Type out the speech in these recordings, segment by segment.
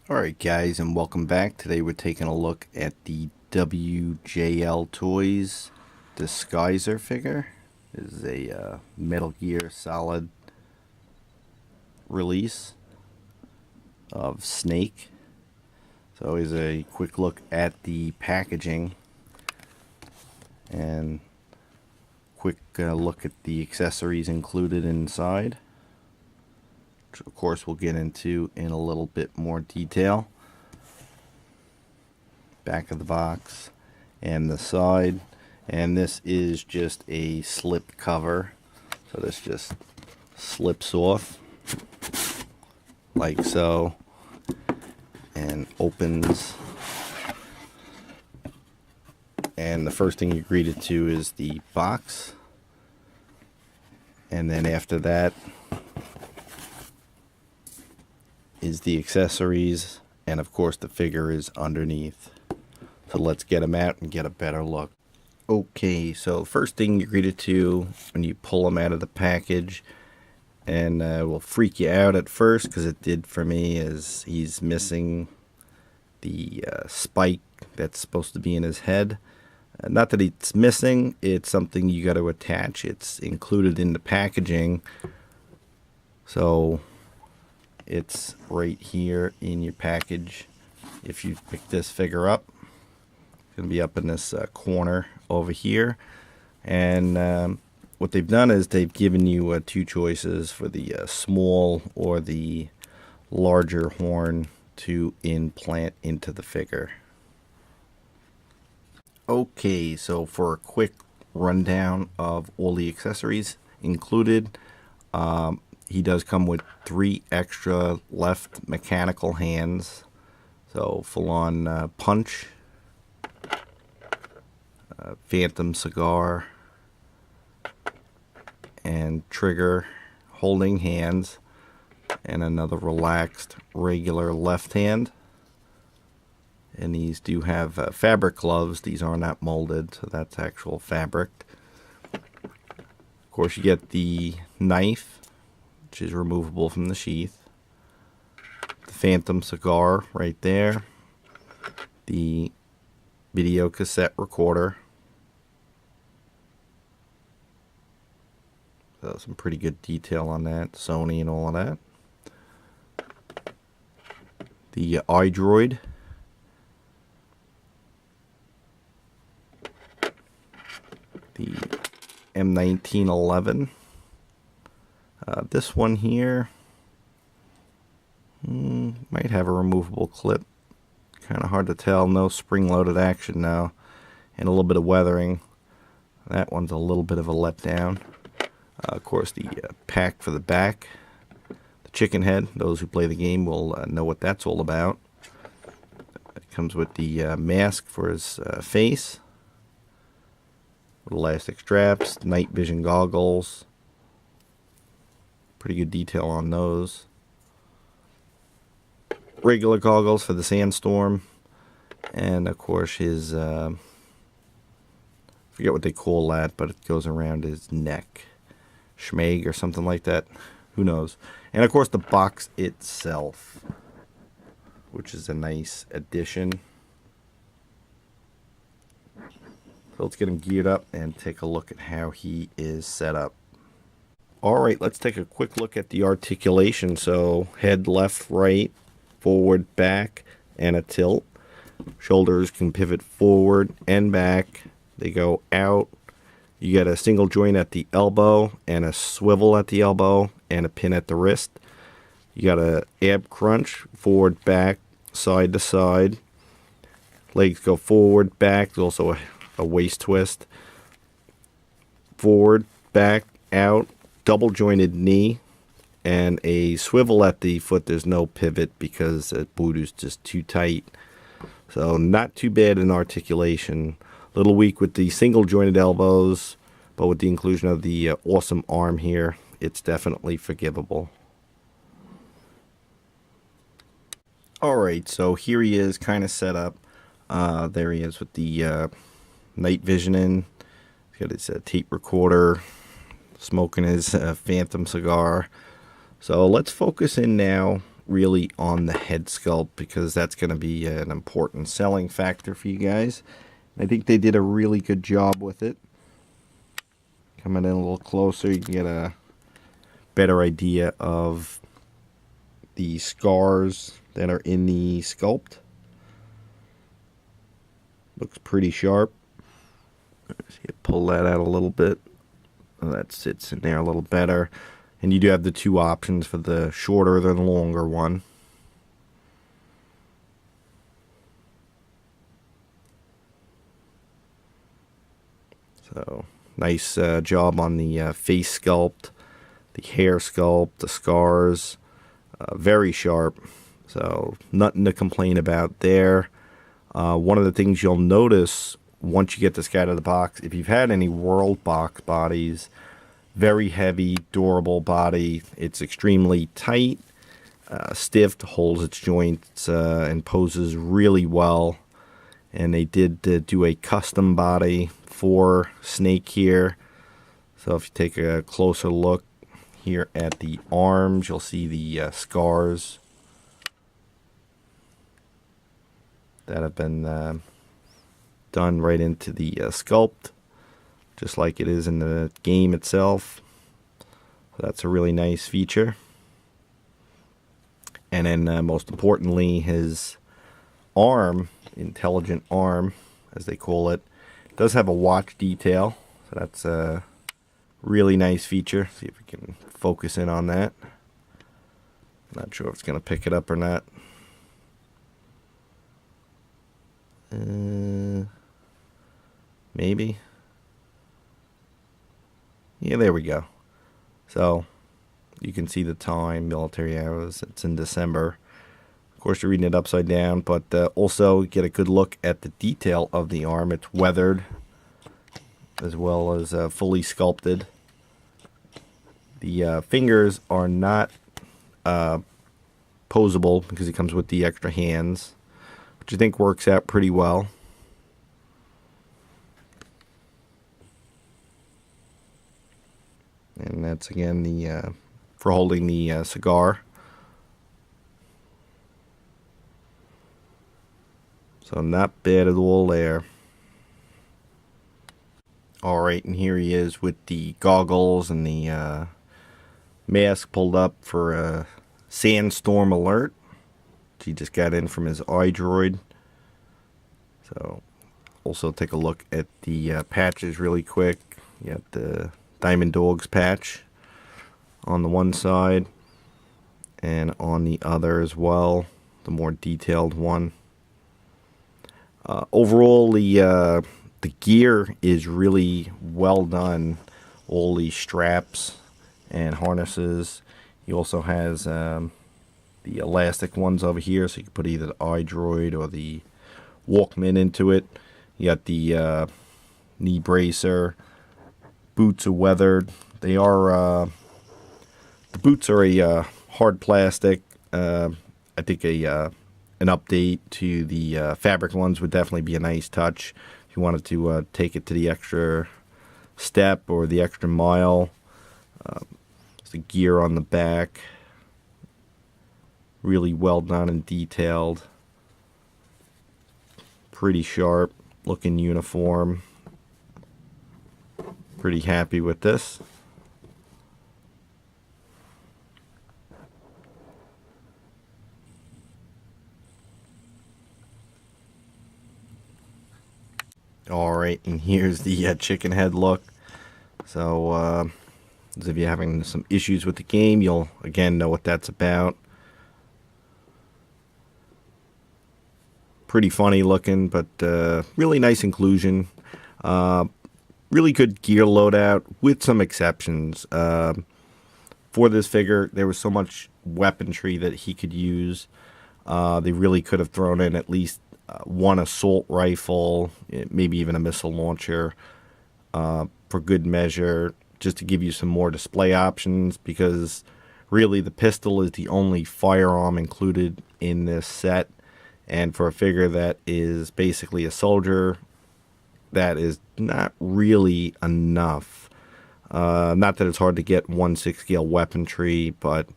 Alright guys, and welcome back. Today we're taking a look at the WJL Toys Disguiser figure. This is a Metal Gear Solid release of Snake. So here's a quick look at the packaging and quick look at the accessories included inside, which of course we'll get into in a little bit more detail. Back of the box and the side, and this is just a slip cover, so this just slips off like so and opens, and the first thing you're greeted to is the box, and then after that is the accessories, and of course the figure is underneath. So let's get them out and get a better look. Okay, so first thing you're greeted to when you pull them out of the package, and will freak you out at first, because it did for me, is he's missing the spike that's supposed to be in his head. Not that it's missing, it's something you got to attach. It's included in the packaging, so it's right here in your package. If you pick this figure up, it's going to be up in this corner over here. And what they've done is they've given you two choices for the small or the larger horn to implant into the figure. Okay, so for a quick rundown of all the accessories included, he does come with 3 extra left mechanical hands, so full-on punch, Phantom cigar, and trigger holding hands, and another relaxed regular left hand. And these do have fabric gloves. These are not molded, so that's actual fabric. Of course, you get the knife, which is removable from the sheath, the Phantom cigar right there, the video cassette recorder, so some pretty good detail on that, Sony and all of that, the iDroid, the M1911. This one here might have a removable clip. Kind of hard to tell. No spring-loaded action now, and a little bit of weathering. That one's a little bit of a letdown. Of course, the pack for the back, the chicken head. Those who play the game will know what that's all about. It comes with the mask for his face, with elastic straps, night vision goggles. Pretty good detail on those. Regular goggles for the sandstorm, and of course his forget what they call that, but it goes around his neck, schmeg or something like that, who knows. And of course the box itself, which is a nice addition. So let's get him geared up and take a look at how he is set up. Alright, let's take a quick look at the articulation. So head left, right, forward, back, and a tilt. Shoulders can pivot forward and back. They go out. You get a single joint at the elbow and a swivel at the elbow and a pin at the wrist. You got a ab crunch, forward, back, side to side. Legs go forward, back. There's also a waist twist. Forward, back, out. Double jointed knee, and a swivel at the foot. There's no pivot because the boot is just too tight. So not too bad in articulation. A little weak with the single jointed elbows, but with the inclusion of the awesome arm here, it's definitely forgivable. Alright, so here he is kind of set up. There he is with the night vision in. He's got his tape recorder, smoking his Phantom cigar. So let's focus in now really on the head sculpt, because that's going to be an important selling factor for you guys. I think they did a really good job with it. Coming in a little closer, you can get a better idea of the scars that are in the sculpt. Looks pretty sharp. So you pull that out a little bit. That sits in there a little better. And you do have the two options for the shorter than longer one. So nice job on the face sculpt, the hair sculpt, the scars. Very sharp. So nothing to complain about there. One of the things you'll notice once you get this guy out of the box, if you've had any World box bodies, very heavy, durable body. It's extremely tight, stiff, holds its joints, and poses really well. And they did do a custom body for Snake here. So if you take a closer look here at the arms, you'll see the scars that have been done right into the sculpt, just like it is in the game itself. So that's a really nice feature. And then most importantly, his arm, intelligent arm as they call it, does have a watch detail. So that's a really nice feature. See if we can focus in on that. Not sure if it's going to pick it up or not. Maybe. Yeah, there we go. So you can see the time, military hours. It's in December. Of course, you're reading it upside down, but also get a good look at the detail of the arm. It's weathered as well as fully sculpted. The fingers are not posable because it comes with the extra hands, which I think works out pretty well. And that's again the for holding the cigar. So not bad at all there. Alright, and here he is with the goggles and the mask pulled up for a sandstorm alert. He just got in from his iDroid. So also take a look at the patches really quick. You got the Diamond Dogs patch on the one side and on the other as well, the more detailed one. Overall, the gear is really well done. All the straps and harnesses. He also has the elastic ones over here, so you can put either the iDroid or the Walkman into it. You got the knee bracer. Boots are weathered. They are the boots are a hard plastic. I think an update to the fabric ones would definitely be a nice touch if you wanted to take it to the extra step or the extra mile. There's the gear on the back, really well done and detailed, pretty sharp looking uniform. Pretty happy with this. Alright, and here's the chicken head look. So if you're having some issues with the game, you'll again know what that's about. Pretty funny looking, but really nice inclusion. Really good gear loadout with some exceptions. For this figure, there was so much weaponry that he could use. They really could have thrown in at least one assault rifle, maybe even a missile launcher for good measure, just to give you some more display options, because really the pistol is the only firearm included in this set. And for a figure that is basically a soldier, that is not really enough. Not that it's hard to get 1/6 scale weaponry, but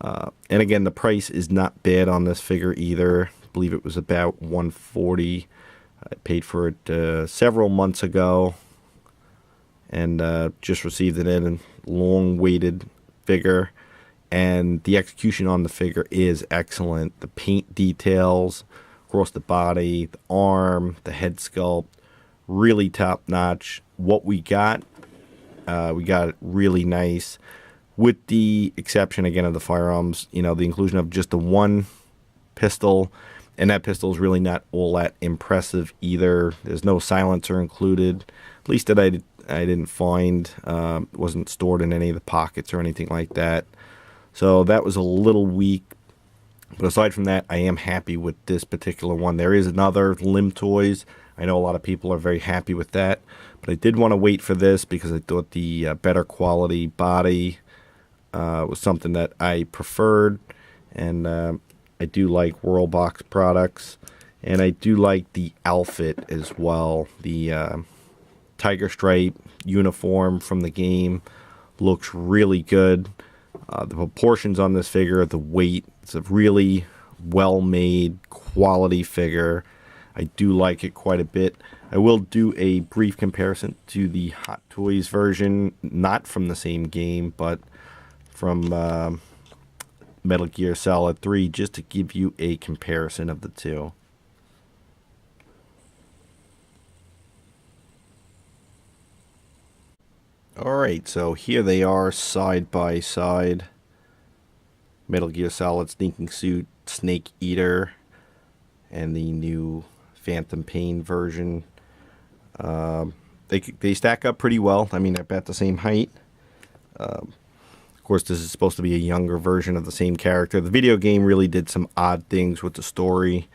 And again, the price is not bad on this figure either. I believe it was about $140. I paid for it several months ago, and just received it in a long-waited figure. And the execution on the figure is excellent. The paint details across the body, the arm, the head sculpt, really top-notch. What we got it really nice, with the exception again of the firearms. You know, the inclusion of just the one pistol, and that pistol is really not all that impressive either. There's no silencer included, at least that I didn't find. It wasn't stored in any of the pockets or anything like that. So that was a little weak. But aside from that, I am happy with this particular one. There is another Limb Toys. I know a lot of people are very happy with that. But I did want to wait for this because I thought the better quality body was something that I preferred. And I do like Worldbox products. And I do like the outfit as well. The Tiger Stripe uniform from the game looks really good. The proportions on this figure, the weight, it's a really well-made quality figure. I do like it quite a bit. I will do a brief comparison to the Hot Toys version, not from the same game, but from Metal Gear Solid 3, just to give you a comparison of the two. Alright, so here they are side by side. Metal Gear Solid Sneaking Suit, Snake Eater, and the new Phantom Pain version. They stack up pretty well. I mean, they're about the same height. Of course, this is supposed to be a younger version of the same character. The video game really did some odd things with the story.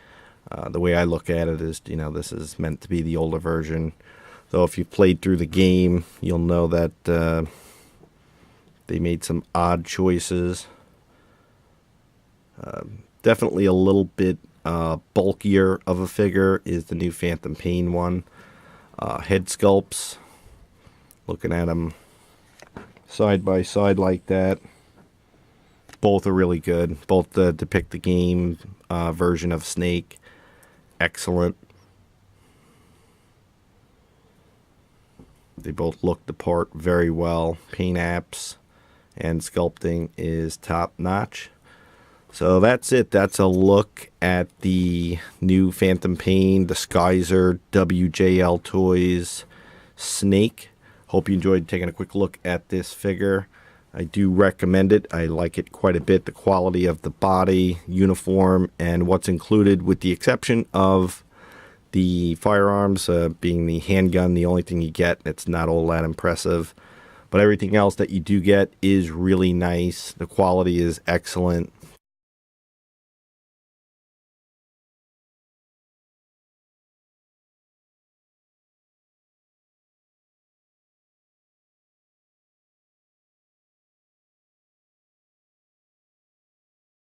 The way I look at it is, you know, this is meant to be the older version. So if you've played through the game, you'll know that they made some odd choices. Definitely a little bit bulkier of a figure is the new Phantom Pain one. Head sculpts, looking at them side by side like that. Both are really good. Both depict the game version of Snake. Excellent. They both look the part very well. Paint apps and sculpting is top notch. So that's it. That's a look at the new Phantom Pain Disguiser WJL Toys Snake. Hope you enjoyed taking a quick look at this figure. I do recommend it. I like it quite a bit. The quality of the body, uniform, and what's included, with the exception of the firearms being the handgun, the only thing you get. It's not all that impressive. But everything else that you do get is really nice. The quality is excellent.